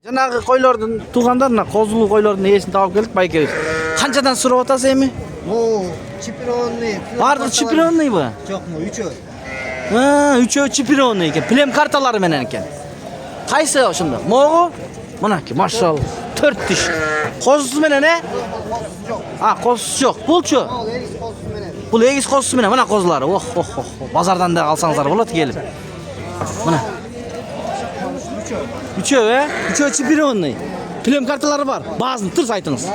Жанагы койлордун туугандарына козулуу койлордун ээсин таап келдик байке. Канчадан сурап атасыз эми? Бул чипирионный. Баардыгы чипирионныйбы? Жокму, үчөө. Үчөө чипирионный экен. Плем карталары менен экен. Кайсы ошондо? Могу? Мынакей, машалла. 4 тиш. Козусу менен козусу жок. Булчу? Бул эгиз козусу менен. Бул эгиз козусу менен мына козулары. Базардан да алсаңыздар болот келип. Мына. Үчөө, үчөө чипирионный. Плем карталары бар. Баазын тырс айтыңыз.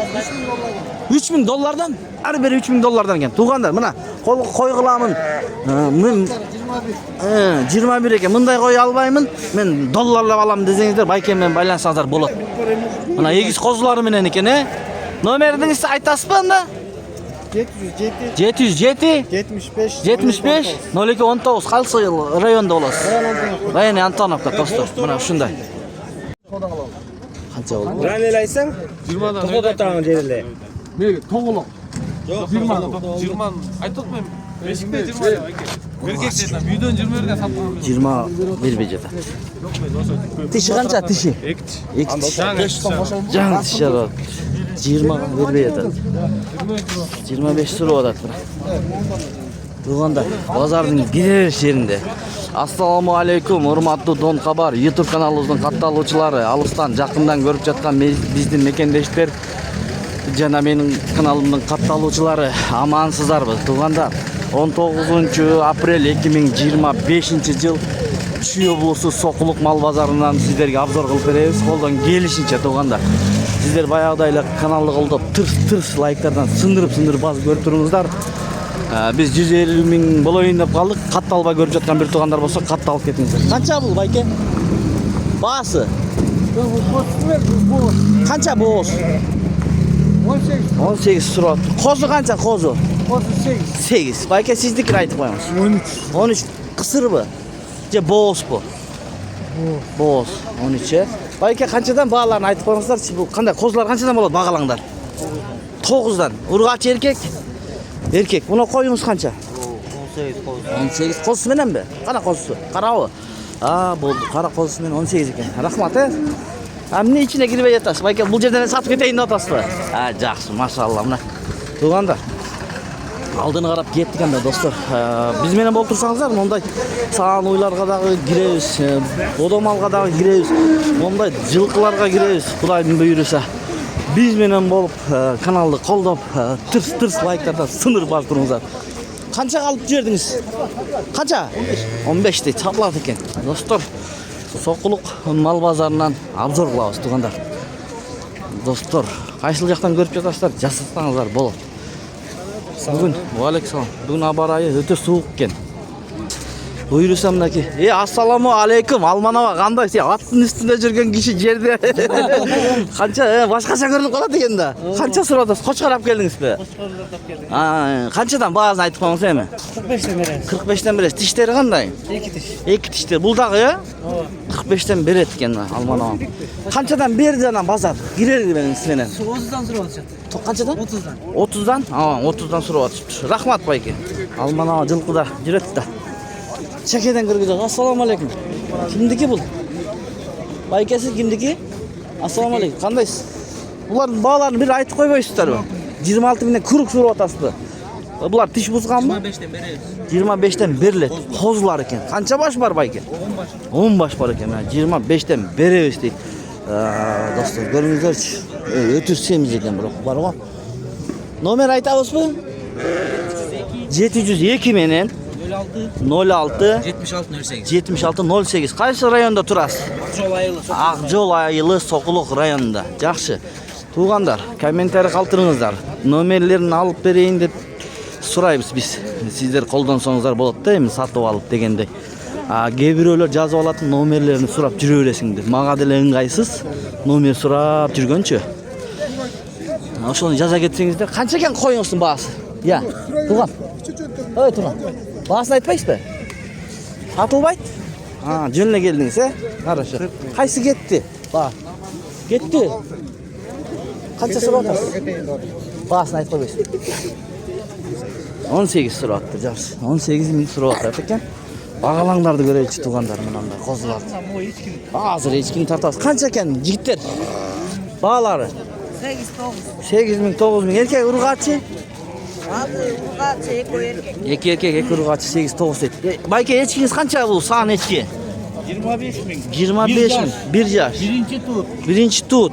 $3000. Ар бири $3000 экен. Туугандар, мына кой кыламын. Мен 21 экен. Мындай кой албаймын. Мен долларлап алам десеңиздер, байке менен байланышсаңыздар болот. Мына эгиз козулары менен экен, Номериңизди айтасызбы анда? 707 75 02 19 кайсы районда болосуз? Район Антоновка, достор. Мына ушундай. Канча болду? Ранел айтсаң? 20дан. Токтотамын жеринде. Мейлі, тоғылық. 20 айтып мен. Бешікте 20 деп айке. Беркек жетем. Үйдөн 20 берген сатып. 20 бербей жатат. Тиши канча тиши? 2 тиш. Жаңы тиш бар. 20 бербей жатат. 25 сурап атат бирок. Туугандар, базардын кире жеринде. Ассаламу алейкум, урматтуу Дон Кабар YouTube каналыбыздын катталуучулары, алыстан жакындан көрүп жаткан биздин мекендештер жана менин каналымдын катталуучулары амансыздарбы? Туугандар, 19 апрель 2025 жыл Чүй облусу Сокулук мал базарынан сиздерге обзор кылып беребиз. Колдон келишинче туугандар. Сиздер баягыдай эле каналды колдоп тырс лайктардан сындырып басып көрүп туруңуздар. Biz 150 000 болоюн деп калдык. Катталбай көрүп жаткан бир туугандар болсо катталып кетиңиздер. Канча бул байке? Баасы? Канча бооз? 18 сурап. Козу канча козу? Козу 8. Байке сиздикин айтып коюңуз. 13 кысырбы? Же боозбу? Бооз 13. Байке канчадан бааларын айтып коюңуздарчы. Бул кандай козулар канчадан болот багалаңдар? 9дан. Ургач эркек? Эркек. Муну коюңуз канча? 18 коз. 18 козусу мененби? Кана козусу? Карабы? Болду. Кара козусу менен 18 экен. Рахмат, Эмне ичине кирбей жатасыз? Байке, бул жерден сатып кетейин деп атасызбы? Жакшы, машалла. Мына туугандар. Алдыны карап кеттик анда, достор. Биз менен болуп турсаңыздар, мондай саан уйларга дагы киребиз, бодомалга дагы киребиз. Мондай жылкыларга киребиз. Кудайдын буйруса. Биз менен болуп каналды колдоп, тырс лайктардан сындырып басып туруңуздар. Канча калып жибердиңиз? Канча? 15 дейт, чаплат экен. Достор, Сокулук мал базарынан обзор кылабыз, туугандар. Достор, кайсыл жактан көрүп жатасыздар, жасасаңыздар болот. Бүгүн, алейкум. Бүгүн аба ырайы өтө суук экен. Буйруса мынакей. Ассаламу алейкум. Алманова кандай? Аттын үстүндө жүргөн киши жерде. Канча, башкача көрүнүп калат экен да. Канча сурап атасыз? Кочкор алып келдиңизби? Кочкорлорду алып келдим. Канчадан баазын айтып коюңуз эми? 45тен беребиз. 45тен бересиз. Тиштери кандай? 2 тиш. 2 тиштер. Бул дагы, 45тен берет экен Алманова. Канчадан берди анан базар? Кирери менен сиз 30дан сурап атышат. Канчадан? 30дан. 30дан? 30дан сурап атышыптыр. Рахмат байке. Алманова жылкыда жүрөт да. Чекеден кіргізді. Ассаламу алейкум. Кімдікі бұл? Байкесі кімдікі? Ассаламу алейкум. Қандайсыз? Бұлардың бағаларын бір айтып қойбайсыздар ба? 26 000-ден күрік сурап атасызды. Бұлар тиш бұзған ба? 25тен беребиз. 25тен беріледі. Қозылар екен. Қанша баш бар байке? 10 баш бар екен. 25тен беребіз дейді. Достар, көріңіздерші. Өтір семіз екен бірақ. Бар ғой. Номер айтабыз бұл? 702 менен 06 76 08. Кайсы районда турасыз? Акжол айылы Сокулук районунда. Жакшы. Туугандар, комментарий калтырыңыздар. Номерлерин алып берейин деп сурайбыз биз. Сиздер колдонсоңуздар болот да, эми сатып алып дегендей. Кээ бирөөлөр жазып алатын номерлерин сурап жүрө бересиңдер. Мага деле ыңгайсыз номер сурап жүргөнчө. Ошону жаза кетсеңиздер. Канча экен коюңуздун баасы? Я, тууган. Ой, тууган. Баасын айтпайсызбы? Сатылбайт? Жөн эле келдиңиз, Хорошо. Кайсы кетти? Кетти. Канча сурап атасыз? Баасын айтып койбойсуз. 18 сурап атты, жакшы. 18 000 сурап атат экен. Bağalаңдарды көрейікші туғандар мынандай қозыларды. Азыр ешкini тартасыз. Қанша екен жігіттер? Бағалары? 8.000 9.000. Еркек ұрғатшы? Екі еркек, екі ұрғатшы 8-9 дейді. Байке ешкiniz қанша бұл саған ешки? 25.000. 25.000. 1 yaş. Birinci tut.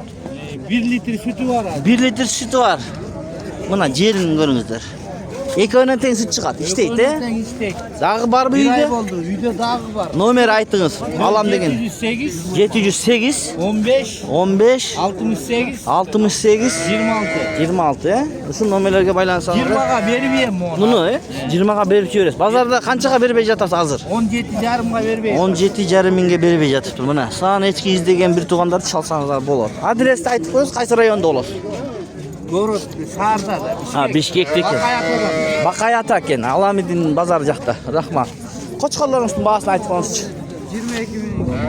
1 litre sütü var abi. 1 litre sütü var. Mına jerini görüңүздөр. Ekönен teң süt çıkat. İşteydi. Dağı var bu Bir ay uyda. oldu. Uyda dağı var. Nomer aytыңыз. Alam деген. 708 708 15 15 68 68 26. 26. Ушул номерлерге байланышсаңыз. 20'ga vermeyeyim mi onu? Bunu 20'ga berip жибересиz. Базарда канчага бербей жатасыз азыр? 17,5'a vermeyeyim. 17,5 миңге бербей жатыптыр. Мына саан эчки издеген бир туугандарды чалсаңыздар болот. Адрести айтып коюңуз, кайсы районда болосуз? Город Сарда da. Ha, Bişkek'teki. Bakayata eкен, Alamedin bazar жақта. Рахмат. Qo'chqorlaringizning bahasini aytib qo'yingizchi.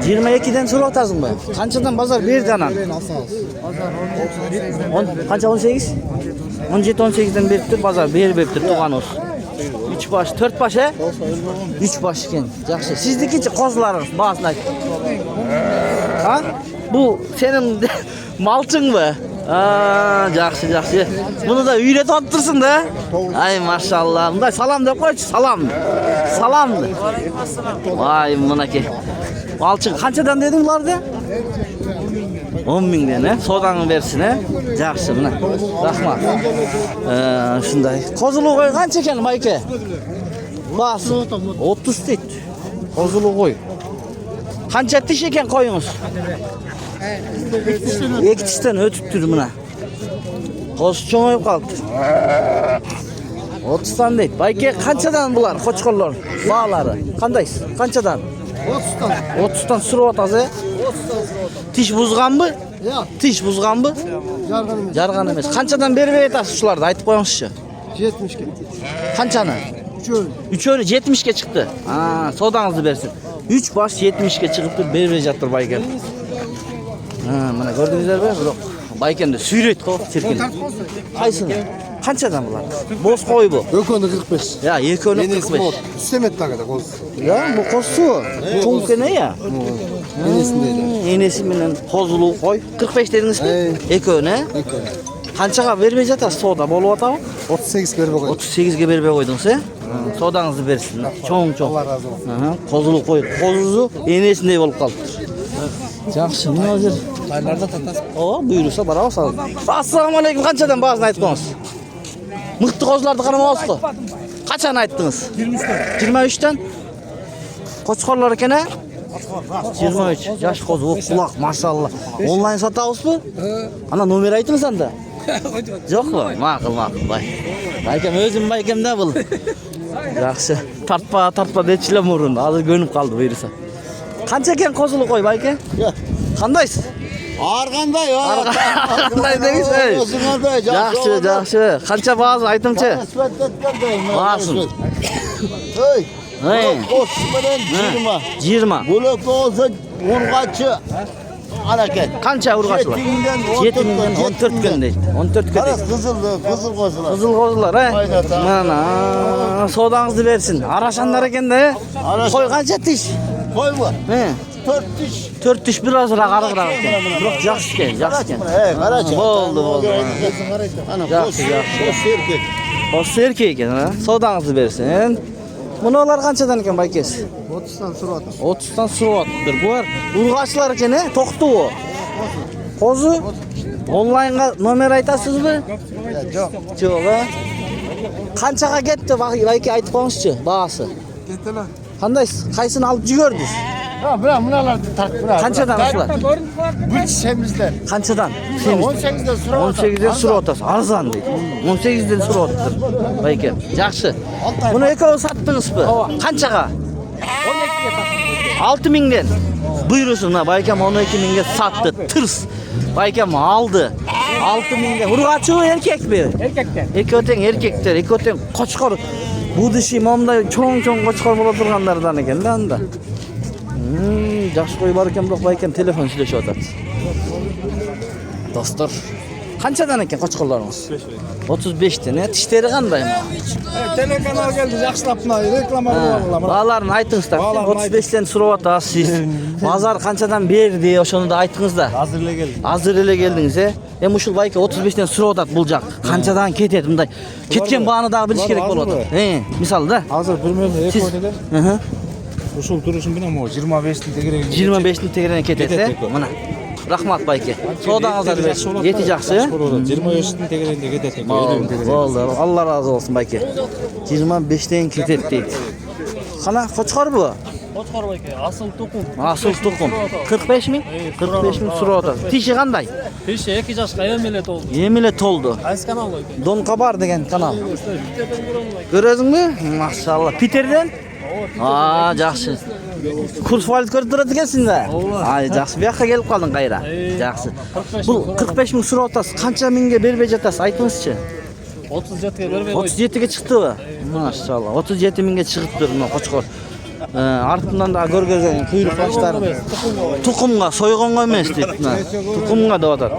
22'den so'rab o'tasizmi? Qanchadan bozor berdi anan? Qancha 18? 17-18'den beribdir, bozor beribdir tuğanız. 3 baş, 4 baş he? 3 baş ekan. Yaxshi. Siznikichi qo'zlaringiz bahasini aytib. Ha? Bu senin malçınmı? Жақсы, жақсы. Bunu da үйретіп алып тұрсың да? Ай, машалла. Мындай салам деп қойшы, салам. Салам. Vay, мынаке. Малчың қаншадан дедің бұларды? 10 миңден, содаңы берсін, Жақсы, мына. Рахмат. Шындай. Қозылу қой қанша екен, Майке? Басы 30 дейді. Қозылу қой. Қанша тіш екен қойыңыз? 2 tişten ötüp mına. Qo'sh cho'ng'ayib qoldi. 30'dan deydi. Bayke qanchadan bular qo'chqorlar? Bağlari. Qandaysiz? Qanchadan? 30'dan. 30'dan surib otasiz. 30'dan. Tish buzganmi? Yo'q. Tish buzganmi? Jargan emas. Qanchadan berib aytasiz shularni aytib qo'yingizchi. 70 ga. Qanchani? 3'ünü 70 ga chiqdi. Ha, sodang'izni bersin. 3 baş 70 ga chiqibdi, berib жатыр Bayke. Mana gördünüzler mi? Biroq Baykemde suyret qo'yib serkin. Qaysini? Qanchadan bular? Bo'z qo'y bu. Ökönü 45. Ya, ekoni 45. Üstemet takada koz. Ya, bu qo'zsu. Cho'ngki ne ya? Enesindeydi. Enesi bilan qozulu qo'y. 45 dedingizmi? Ekoni. Qanchaga bermey жатасыз? Soda bo'lib atami? 38 berbe koy. 38 ga bermey qo'ydingiz, he? Sodangizni bersin. Cho'ng. Allah razı olsun. Qozulu qo'y. Qozuzu enesindey bo'lib qolibdir. Жақсы, мына жер. Aylarda tatas. О, buyursa барабыз. Assalomu alaykum. Qanchadan bahasini aytib qo'yingіз? Mıқты qo'zlarni qaramabsiz ku. Qachon aytdingiz? 23'ten. Qo'chqorlar ekan a? 23. Yosh qo'z, o quloq, maşallah. Onlayn sotabizmi? Ana nomer aytdingiz anda? Yo'qmi? Ma'qul, ma'qul. Baykem o'zim baykemda bu. Yaxshi. Tartpa dechila murun. Hozir ko'nib qoldi buyursa. Qancha ekan qozulu qo'y Bayke? Qandaysiz? Arganda ya. Qanday deysiz? Yaxshi, yaxshi. Qancha bahasi aytimchi? Bahasin. Hey. Hey. Osman'ın 20. 20. Buluk olsa urgaçı. Hareket. Qancha urg'achilar? 7 mingdan 14 kun deydi. 14 kun Karas deydi. kızıl koysular. Qizil qo'zlar, he? Aynen, tamam. Mana, sodang'izni bersin. Arashanlar ekan-da, he? Arashan. Qo'y qancha tish? Koy mu? He. 4 diş. 4 tish birozroq ariqroq ekan. Biroq yaxshi ekan, yaxshi ekan. He, karaça. Bo'ldi. Ana Yaxshi, koş. yaxshi. Koş erkek. Qo'sh erkek ekan, ha? Sodang'izni bersin. Bunalar qanchadan ekan Baykes? 30'dan surat. 30'dan suryaptır. Bular urg'achilar ekan, he? To'xtu u. Qo'zi onlaynga nomer aytasizmi? Yok. Yo'q, ha? Qanchaga ketdi? Bayke aytib qo'yingizchi, bahasi. Gittiler. Qandaysiz? Qaysini olib jigordingiz? Ha bunalar tak bunalar. Qanchadan shular? Bu semizler. Qanchadan? 18'den surat. 18'den suryapsiz. Arzon deydi. 18'den suryaptir. Bayke. Yaxshi. Buni ekovi satdingizmi? Qanchaga? 12'ye sattık. 6 mingdan. Buyursin, ha, Baykem 12 mingga satdi. Tırs. Baykem aldı. 6 mingga. Urg'achi erkek mi? Erkekten. Ekoten erkekler, ekoten qo'chqor. Bu dishi momda cho'ng qo'chqor bo'lib turganlardan ekan-da unda. Yaxshi qo'y bor ekan, biroq Baykem telefon ishlashib o'tadi. Do'stlar, Qanchadan ekan qo'chqorlaringiz? 35 dan. Tishlari qanday? Telekanal geldi, yaxshilab mına reklama qilyaptilar. Balalarni aytingizda. 35 dan so'rayotasiz. Bozor qanchadan berdi, o'shani da aytingizda. Hazırla geldi. Hozir ele keldingiz, Hem ushul bayka 35 dan so'rayotadi buljaq. Qanchadan ketadi bunday? Ketgan бағаны дағы bilish kerak bo'ladi. Misalda. Hazır bir mevzu Siz eko'da. Usul turuşun bilen o 25 ning tegiregen. 25 ning tegiregen ketadi. Mana. Rahmat bayka. Savdаңызды bersin. Yeti жақсы. 25 ning tegiregen ketadi. Bo'ldi. Alloh razı olsun bayka. 25 dan ketadi deydi. Qana qo'chqor bu? Qo'chqor aka, asl to'qim. Asıl tuqum. 45 ming? 45 ming so'rayotadi. Tishi qanday? Tishi 2 yoshga yemile to'ldi. Yemile to'ldi. Qaysi kanal aka? Don Qabar degan kanal. Ko'rdingmi? Maşallah. Peterden? Aa, yaxshi. Kurs valyut ko'rib turadi ekansiz-da. Ay, yaxshi. Bu yoqqa kelib qolding qayra. Yaxshi. Bu 45 ming so'rayotasiz. Qancha mingga berib jatasiz? Aytingizchi. 37 ga bermay 37 ga chiqdimi? Maşallah. 37 mingga chiqibdi bu qo'chqor. Артынан да көргөзгөн куйрук баштары тукумга сойгонго эмес дейт. Тукумга деп атат.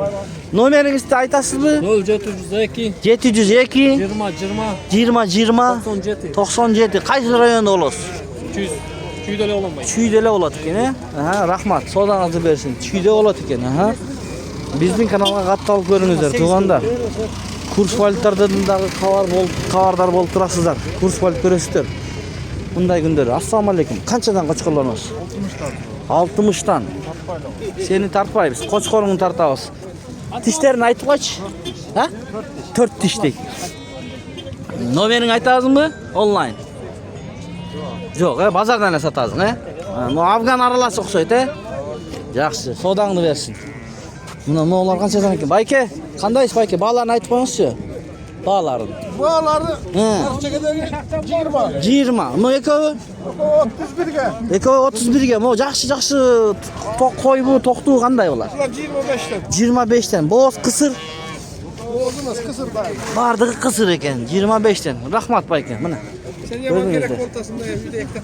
Номериңизди айтасызбы? 0702 702 20 20 97. Кайсы районда болосуз? 200 200 эле болмой. Чүйдө эле болот экен, Рахмат. Содаңызды берсин. Чүйдө болот экен, Биздин каналга катталып көрүңүздөр, туугандар. Курс валюттардан дагы кабардар болуп турасыздар. Курс валют көрөсүздөр. Bunday günler. Assalamu alaikum. Qanchadan qo'chqorlarimiz? 60dan. Seni tartmaymiz. Qo'chqoringni tartamiz. Tishlerini aytib qo'ychi. Ha? 4 tishlik. Nomerini aytasizmi? Online. Yo'q, bozordan sotasizmi? Bu Afgan aralasi o'xshaydi, Yaxshi, sodangni bersin. Buna no'lar qanchadan ekan? Bayke, qandaysiz bayke? Ba'larni aytib qo'yingizchi. Bağlarını. Bağları çekeden 20. 20. Ama ekovi? 31'ge. Ekovi 31'ge. Ama yaxşı koy bu toqtuğu qanday olar? 25'ten. 25'ten. Boz qısır. Boğazınız kısır da. Bardığı qısır eken. 25'ten. Rahmat bayke. Mana. Sen yaman gerek ortasında bir de ekte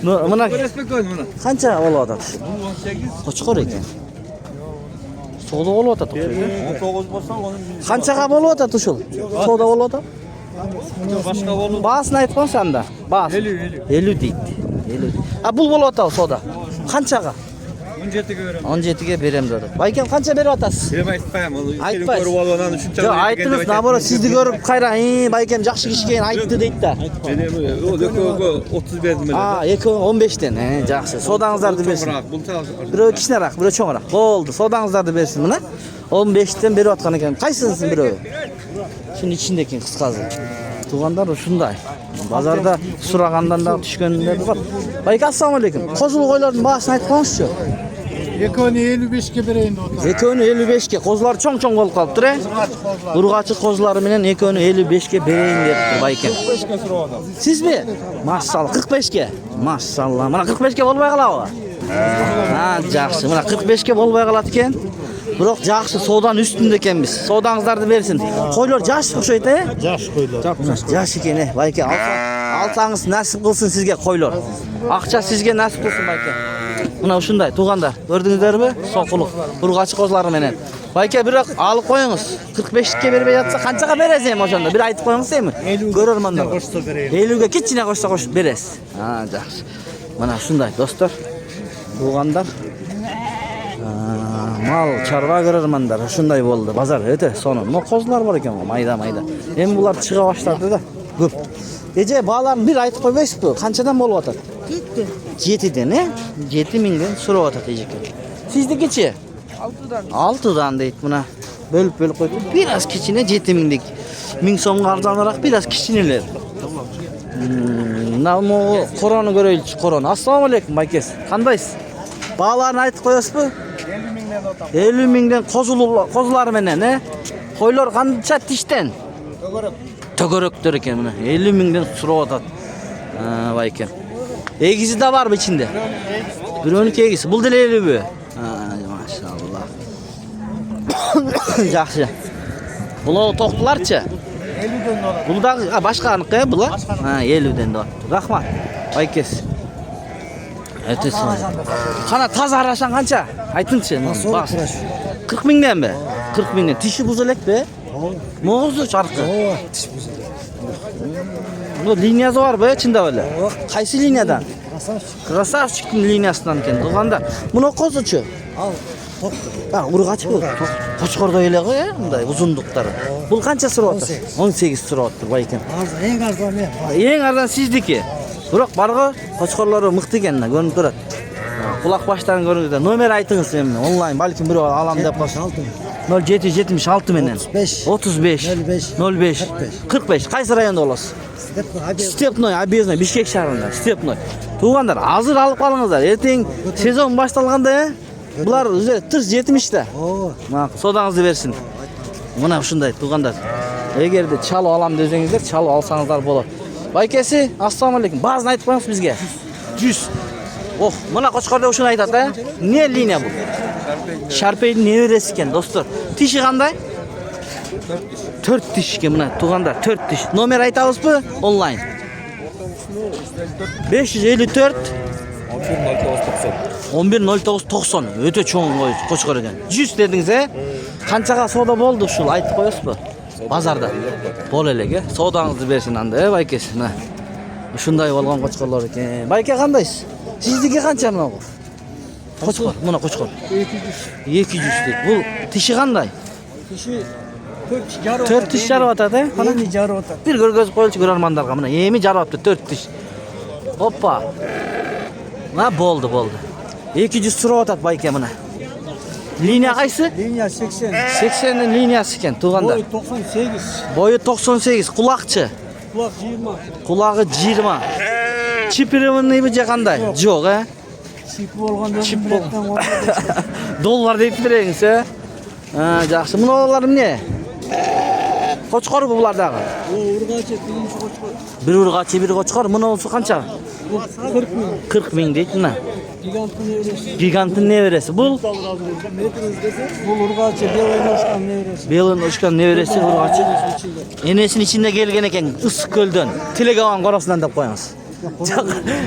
var. Mana. Resmi koy bunu. Qancha oladi? Bu 18. Qo'chqor ekan. Savdo bo'lyapti. 19 bo'lsa onun Qanchaga bo'lyapti shul? Savdo bo'lyapti? boshqa bo'lib. Basını aytib qo'ysanda. Bas. 50 deydi. 50. Ha bu bo'lyapti savdo. Qanchaga? 17 ga beraman. 17 ga berem dedi. Baykem qancha beryapsiz? Berib aytmayman. Onu seni Aytmaysiz. ko'rib olganan uchun Yo'q, aytdingiz, nabora sizni ko'rib qayra, baykem yaxshi kishi ekan aytdi deydi-da. O 30 berdim ben. Ha, 15 dan. Yaxshi. Sodangizlarni bersin. Biri kichinaroq, biri cho'ngroq. Bo'ldi, sodangizlarni bersin mana. 15 dan beryotgan ekan. Qaysinisi biri? Shuni ichinde ekan qisqasi. Tug'anlar shunday. Bozorda so'ragandan da tushganda bu. Bayka assalomu alaykum. Qo'zul qo'ylarning bahsini aytib qo'yingizchi. Ekoni 55'ge bereyim de otur. Ekoni 55'ge. Qo'zlar cho'ng-cho'ng bo'lib qolibdi. Urg'achi qo'zlari bilan ekoni 55'ge bereyim debdi bayka. 45'ge so'radi. Sizmi? Maşallah 45'ge. Maşallah. Mana 45'ge bo'lmay qoladi. Ha, yaxshi. Mana 45'ge bo'lmay qoladi ekan. Biroq yaxshi savdodan ustunda ekanmiz. Savdangizlarni bersin. Qo'ylar yosh o'xshaydi. Yaş koydu. Yosh ekan, bayka. Alsangiz nasib qilsin sizga qo'ylar. Aqcha sizga nasib qilsin bayka. Mana shunday tug'anda. Ko'rdingizlarmi? Soquluq. Urg'achi qo'zlari menen. Bayka biroq olib qo'yingiz. 45 ga berib yotsa qanchaga berasiz ham o'shanda? Bir aytib qo'yingizmi? Ko'rarmanlar. 50 ga kichkina qo'shsa qo'shib berasiz. Ha, yaxshi. Mana shunday do'stlar. Tug'anlar. Mal chorva ko'rarmanlar. Shunday bo'ldi. Bozor o'ta soni. Mo qo'zlar bor ekan, mayda. Endi bular chiqa boshladi-da. Ko'p. Ece bağlarını bir aytib qo'ymaysiz-ku? Qanchadan bo'lyapti? 7 dan, 7 mingdan so'rayotdi ejiki. Siznikichi? 6dan deydi buna. Bölüp qo'ydi. Biraz kichine 7 minglik. 1000 so'mga arzonroq, biraz kichinalar. Namo Qur'onni ko'raylik, Qur'on. Assalomu alaykum baykas. Qandaysiz? Bağlarını aytib qo'yasizmi? 50 mingdan qo'zlar menen, Qo'ylar qancha tishdan? Tögöröktür ekan mana 50 mingdan so'rayotadi. Ha, vay ekan. Egizi de var mı içinde? Bir 12 egisi. Bul dileyli bu. Ha, maşallah. Yaxşı. Bular toqtularcha. 50'den dolar. Bulda başqa anıqı bular? Ha, 50'den dolar. Rahmat. Aykes. Ötesi. Qana tazarasan qancha? Aytingchi. 40 mingdan mi? 40 mingden. Tişi buzalak be. Moğuzu çarkı. Ova, tiş buzulu. Bu liniyası var be içinde böyle. Qaysi liniyadan? Krasavчик. Krasavchikning liniyasidan ekan. Tug'anda. Buni qo'zichi. Al, toptu. Ha, urg'achi bu. Qo'chqorda o'ylaydi, bunday uzunliqlari. Bu qancha suryapti? 18 suryapti bu ekan. Arzon, eng arzon men. Eng arzon sizniki. Biroq barg'i qo'chqorlari mixti ekan-da, ko'rinib turadi. Quloq boshdan ko'rinadi. Nomer aytingiz endi. Onlayn balkim birov alam deb qolsa. 0776 menen 35 05 45. Qaysi rayonda olasiz? Stepnoy, Объездной, Bishkek shahrida. Stepnoy. Tug'anlar, hozir olib qolingizlar. Erteng sezon boshlanganda bular o'zi 70 da. Ma'qul, sodangizni bersin. Mana shunday tug'anlar. Agarda chalo olam desangizlar, chalo olsangizlar bo'ladi. Baykasi, assalomu alaykum. Ba'zini aytib qo'yamiz bizga. 100. Oh, mana Qo'chqorda shuni aytadi. Ne liniya bu? Sharpeyning nevarasi ekan, do'stlar. Tishi qanday? 4 tishga mana tug'anlar 4 tish. Nomer aytamizmi? Onlayn. 554 110990. O'ta cho'ng Qo'chqor ekan. 100 dedingiz, a? Qanchaga savdo bo'ldi shu aytib qo'yasizmi? Bozorda. Bolalarga savdoingizni bersin anda, baykasi. Mana shunday bo'lgan Qo'chqorlar ekan. Bayka qandaysiz? Sizniki qancha mana bu? Qo'chqor, mana Qo'chqor. 200 deb. Bu tishi qanday? Tishi 4 4 tish jarvatadi. Qani jarvatadi. Bir ko'rgaz qo'yilchi ko'rarmanlarga mana yemi jarvatdi 4 tish. Hoppa. Ma bo'ldi. 200 suryapti bayka mana. Liniya qaysi? Liniya 80. 80 ning liniyasi ekan tug'anda. Boyu 98. Boyi 98, quloqchi. Quloq 20. Qulog'i 20. Chipirimizni bu qanday? Yo'q, a? Chip bo'lganda Chip biletdan dollar deb beramiz, a? Ha, yaxshi. Bunalar ne? Qo'chqor bulardagi. O urg'achi, birinchi qo'chqor. Bir urg'achi, bir qo'chqor. Bunisi qancha? 40 ming. 40 ming deydi, mana. Gigantni nevresi. Gigantning nevarasi. Bu Bu urg'achi, belini ochgan nevresi. belini ochgan nevarasi urg'achi. Enesini ichinde kelgan ekan, Issiqko'ldan. Telegram qorasidan deb qo'yamiz.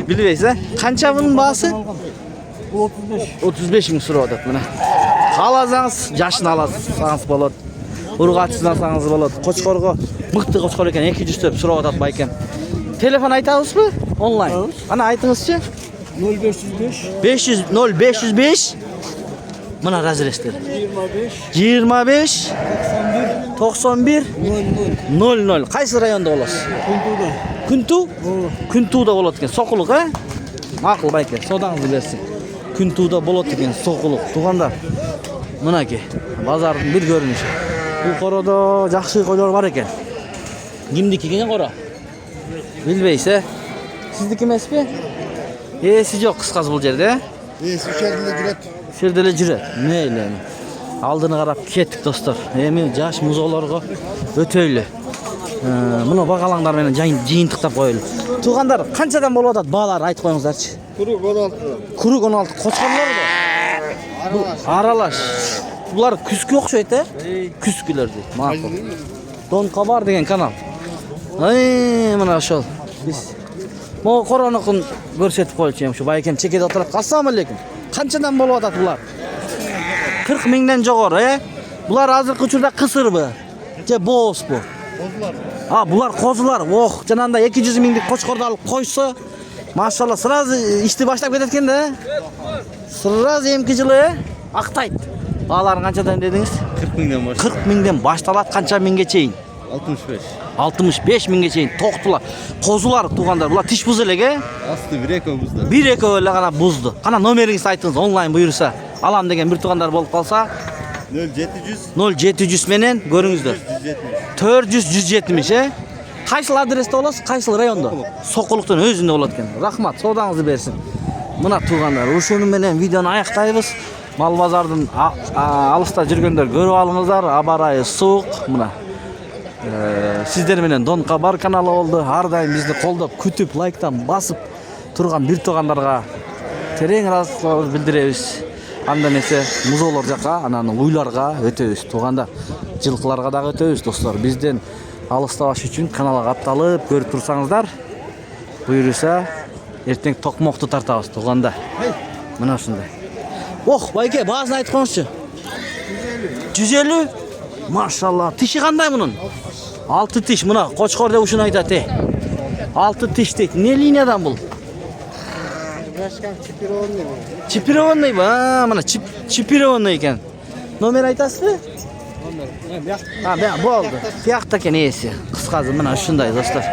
Bilmaysiz, qancha buning bahsi? Bu 35. 35 ming so'rayapti mana. Xalasangiz, jashni olasiz, sangiz bo'ladi. Urg'achisidan sangiz bo'ladi. Qo'chqorga miqti qo'chqor ekan, 200 deb so'rayapti baykan. Telefon aytamizmi? Onlayn. Ana aytingizchi. 0505 505 mana razrestlar. 25 91 00. Qaysi rayonda olasiz? Kuntuda. Kuntuda bo'ladi ekan. Soquluq, a? Ma'qul bayka, sodangizni bersin. Kuntuda bo'ladi ekan, soquluq. Tug'anda Munaki, bozorning bir ko'rinishi. Bu qorada yaxshi qo'ylar bor ekan. Kimniki ekan qora? Bilmaysiz. Sizniki emasmi? Siz yo'q qisqasi bu yerda. Şerdele juradi. Mayli. Aldini qarab ketdik do'stlar. Men yosh muzolarga o'tayli. Buni baqalanglar meni jiyintiqtab qo'yaylik. Tug'anlar qanchadan bo'ladi ba'lar aytib qo'yingizlarchi. Kuruk 16. Kuruk 16 qo'chqorlar bor. Aralash. Bular kuzga o'xshaydi. Kuzgilar deydi. Ma'qul. Don Qabar degan kanal. Ay, mana shu. Biz mo qoroniqni ko'rsatib qo'yishim shu baykan chekada o'tirib. Assalomu alaykum. Qanchadan bo'lyapti bular? 40 mingdan jo'g'ori. Bular hozirgi uchurda qisir bu. Bo'z bu. Ha, bular qo'zilar. Oh, jananda 200 minglik qo'chqorda olib qo'ysa, maşallah, sразу ishni boshlab ketayotganda. Sразу emkichilar aqtaydi. Ba'laring qanchadan dedingiz? 40 mingdan bosh. 40 mingdan boshtalab qancha minggacha? 65. 65 minggacha to'qtilar. Qo'zilar tug'anlar. Bular tish buzilaga. Asti bir eko buzdi. Bir ekolar qana buzdi. Qana nomeringizni aytingiz, onlayn buyursa. Alam degan bir tug'anlar bo'lib qolsa 0700 menen ko'ringizlar. 400 170, Qaysi adresda olasiz? Qaysi rayonda? Soquluqdan o'zingda bo'ladi ekan. Rahmat, savdangizni bersin. Mana tug'anlar, o'shuni menen videoni oyoqlaymiz. Mal bozordan alisda yurganlar ko'rib olingizlar. Abaray suq mana. Sizlar bilan Don Qabar kanali oldu. Har doim bizni qo'llab, kutib, laykdan bosib turgan bir tug'anlarga tereң razılık bildiremiz. Anda nese muzolar жаққа, anani uylarga o'tamiz. Tug'anda жылқыларға да өтөбүз достор. Бизден алыстабаш үчүн каналга атталып көрүп турсаңыздар, буйруса эртең токмокту тартабыз тug'anda. Мына ушундай. Ох, байке, баазын айтып коюңузчу. 150 Maşallah. Tişi qanday bunun? 6 tish. Buna Qo'chqor deb shuni aytadi. 6 tish deydi. Ne liniyadan bu? Chipirovanniy bu. Ha, mana chipirovanniy ekan. Nomer aytasizmi? Ha, bu oldu. Bu yoqda ekan esi. Qisqasi mana shunday do'stlar.